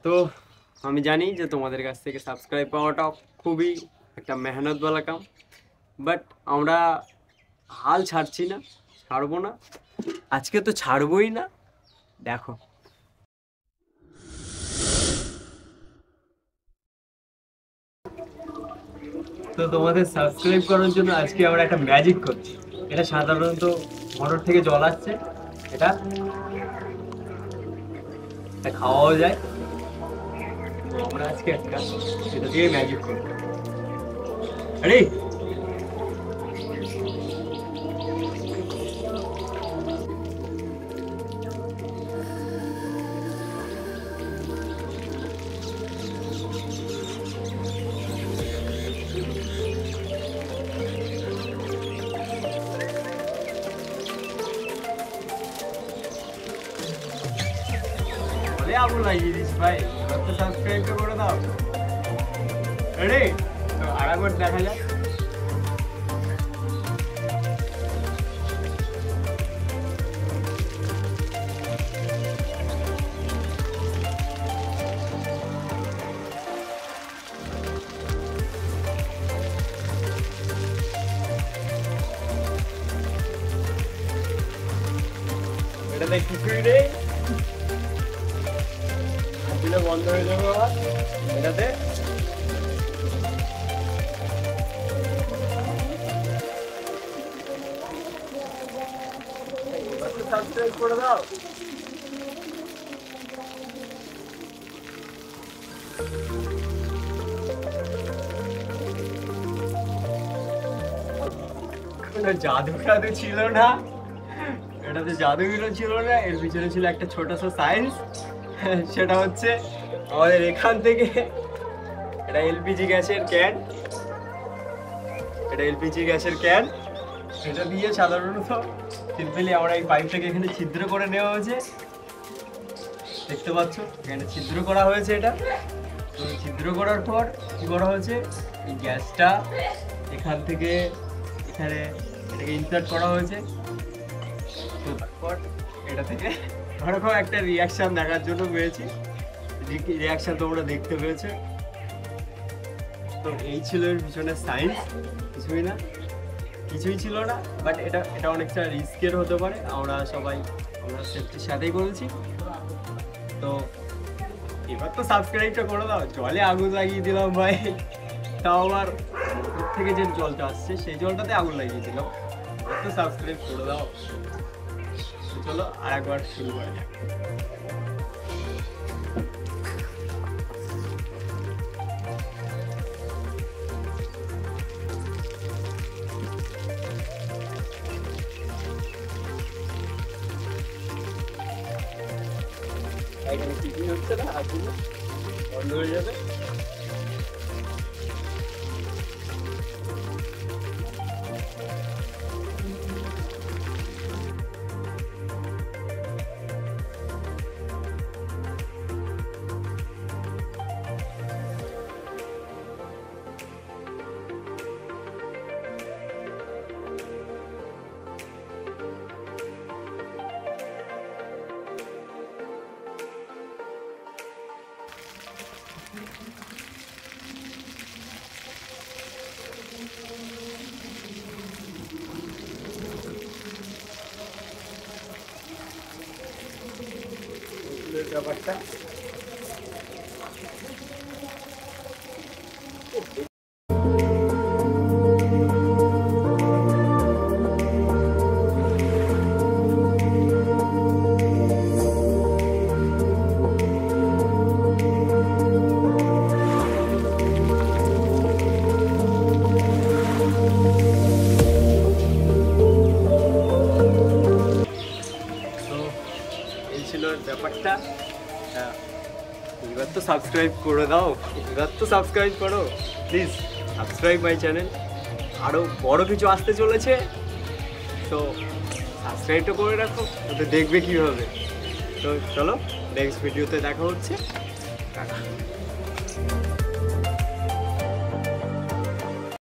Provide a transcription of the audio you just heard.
তো আমি জানি যে তোমাদের কাছ থেকে সাবস্ক্রাইব পাওয়াটা খুবই একটা মেহনতওয়ালা কাম, বাট আমরা হাল ছাড়ছি না, ছাড়বো না, আজকে তো ছাড়বই না। দেখো, তো তোমাদের সাবস্ক্রাইব করার জন্য আজকে আমরা একটা ম্যাজিক করছি। এটা সাধারণত মোটর থেকে জল আসছে, এটা এটা খাওয়াও যায়। তো আমরা আজকে একটা এটা দিয়ে ম্যাজিক করবো। আরে বলে আগুন লাগিয়ে দিস ভাই, এবার তো সাবস্ক্রাইবটা করে দাও। আরে তো আরেকবার দেখা যাক। এটাতে কিছুই নেই, দিলে বন্ধ হয়ে যাবে আবার। এটাতে সাবস্ক্রাইব করে দাও। কোনো জাদু টাদু ছিল না, এটাতে জাদুগুলো ছিল না, এর পিছনে ছিল একটা ছোট সায়েন্স। সেটা হচ্ছে আমাদের এখান থেকে এটা এলপিজি গ্যাসের ক্যান, এটা এলপিজি গ্যাসের ক্যান। এটা দিয়ে সাধারণত সিম্পলি আমরা এই পাইপটাকে এখানে ছিদ্র করে নেওয়া হয়েছে, দেখতে পাচ্ছ এখানে ছিদ্র করা হয়েছে। এটা তো ছিদ্র করার পর কি করা হয়েছে, এই গ্যাসটা এখান থেকে এখানে এটাকে ইনসার্ট করা হয়েছে। তো তারপর এটা থেকে ওরকম একটা রিয়াকশন দেখার জন্য পেয়েছি, রিয়াকশন তোমরা দেখতে পেয়েছো। তো এই ছিল এর পিছনে সায়েন্স, কিছুই ছিল না, বাট এটা এটা অনেকটা রিস্কের হতে পারে। আমরা সেফটির সাথেই করেছি। তো এবার তো সাবস্ক্রাইবটা করে দাও। জলে আগুন লাগিয়ে দিলাম ভাই, তাও আবার ওর থেকে যে জলটা আসছে সেই জলটাতে আগুন লাগিয়ে দিলাম। এবার তো সাবস্ক্রাইব করে দাও। চলো আর একবার শুরু করা যাক। এখানে কিছুই হচ্ছে না, আগুন বন্ধ হয়ে যাবে। ব্যাপারটা ব্যাপারটা এবার তো সাবস্ক্রাইব করে দাও, এবার তো সাবস্ক্রাইব করো প্লিজ। সাবস্ক্রাইব মাই চ্যানেল, আরও বড় কিছু আসতে চলেছে, তো সাবস্ক্রাইবটা করে রাখো, ওটা দেখবে কীভাবে। তো চলো নেক্সট ভিডিওতে দেখা হচ্ছে, টাটা।